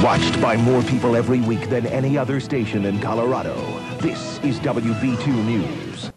Watched by more people every week than any other station in Colorado, this is WB2 News.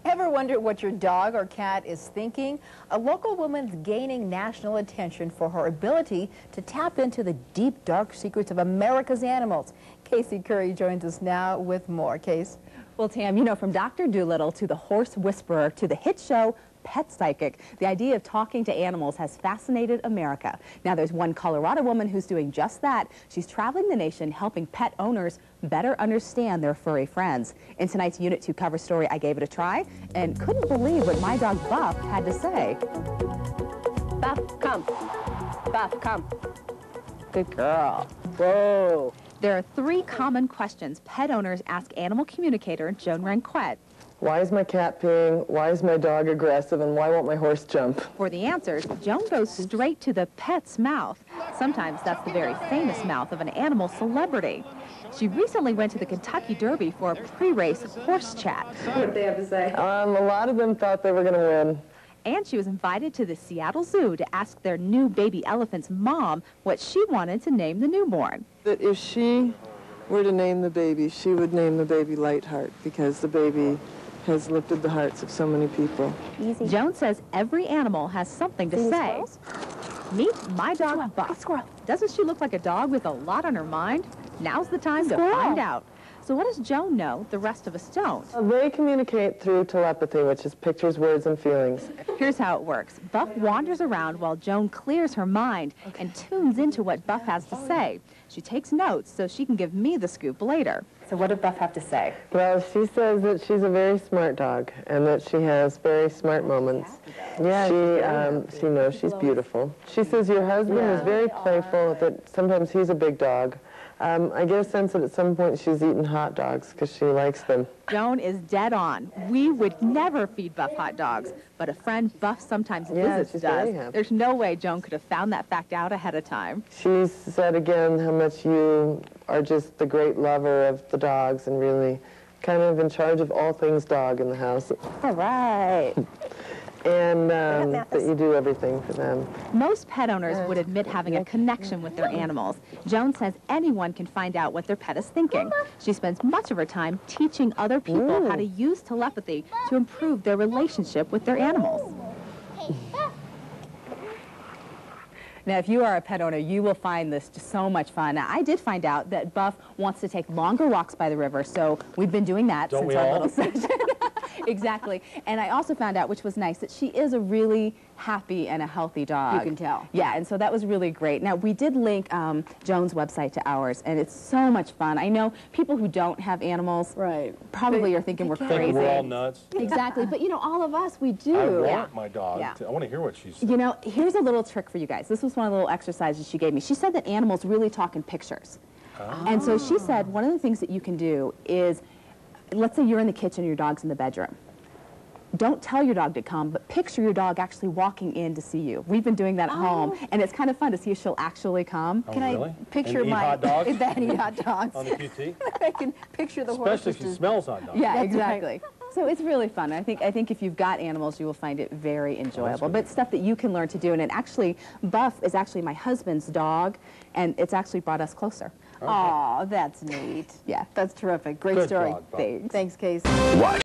Ever wonder what your dog or cat is thinking? A local woman's gaining national attention for her ability to tap into the deep, dark secrets of America's animals. Casey Curry joins us now with more. Case? Well, Tam, you know, from Dr. Dolittle to the horse whisperer to the hit show Pet Psychic, the idea of talking to animals has fascinated America. Now, there's one Colorado woman who's doing just that. She's traveling the nation helping pet owners better understand their furry friends. In tonight's Unit 2 cover story, I gave it a try and couldn't believe what my dog Buff had to say. Buff, come. Buff, come. Good girl. Whoa. There are 3 common questions pet owners ask animal communicator Joan Ranquet. Why is my cat peeing? Why is my dog aggressive? And why won't my horse jump? For the answers, Joan goes straight to the pet's mouth. Sometimes that's the very famous mouth of an animal celebrity. She recently went to the Kentucky Derby for a pre-race horse chat. What did they have to say? A lot of them thought they were going to win. And she was invited to the Seattle Zoo to ask their new baby elephant's mom what she wanted to name the newborn. That if she were to name the baby, she would name the baby Lightheart, because the baby has lifted the hearts of so many people. Easy. Joan says every animal has something to say. Meet my dog Buff. Doesn't she look like a dog with a lot on her mind? Now's the time to find out. So what does Joan know the rest of us don't? They communicate through telepathy, which is pictures, words, and feelings. Here's how it works. Buff wanders around while Joan clears her mind and tunes into what Buff has to say. She takes notes so she can give me the scoop later. So what did Buff have to say? Well, she says that she's a very smart dog and that she has very smart moments. Yeah, she knows she's beautiful. She says your husband is very playful, that sometimes he's a big dog. I get a sense that at some point she's eaten hot dogs because she likes them. Joan is dead on. We would never feed Buff hot dogs, but a friend Buff sometimes visits does. There's no way Joan could have found that fact out ahead of time. She said again how much you are just the great lover of the dogs and really kind of in charge of all things dog in the house. All right. And that you do everything for them. Most pet owners would admit having a connection with their animals. Joan says anyone can find out what their pet is thinking. She spends much of her time teaching other people how to use telepathy to improve their relationship with their animals. Now, if you are a pet owner, you will find this just so much fun. Now, I did find out that Buff wants to take longer walks by the river, so we've been doing that since our little session. Exactly. And I also found out, which was nice, that she is a really happy and a healthy dog. You can tell. Yeah, and so that was really great. Now, we did link Joan's website to ours, and it's so much fun. I know people who don't have animals probably are thinking we're crazy. We're all nuts. Exactly. But, you know, all of us, we do. I want my dog. I want to hear what she's saying. You know, here's a little trick for you guys. This was one of the little exercises she gave me. She said that animals really talk in pictures. And so she said one of the things that you can do is, let's say you're in the kitchen and your dog's in the bedroom. Don't tell your dog to come, but picture your dog actually walking in to see you. We've been doing that at home, and it's kind of fun to see if she'll actually come. Oh, Can really? I picture and eat hot dogs? And eat hot dogs. On the QT? I can picture the horse. Especially if she smells hot dogs. Yeah, exactly. So it's really fun. I think if you've got animals, you will find it very enjoyable. But stuff that you can learn to do. And actually, Buff is actually my husband's dog, and it's actually brought us closer. Oh, that's neat. Yeah. That's terrific. Great Good story. dog, Buff. Thanks, Casey. Watch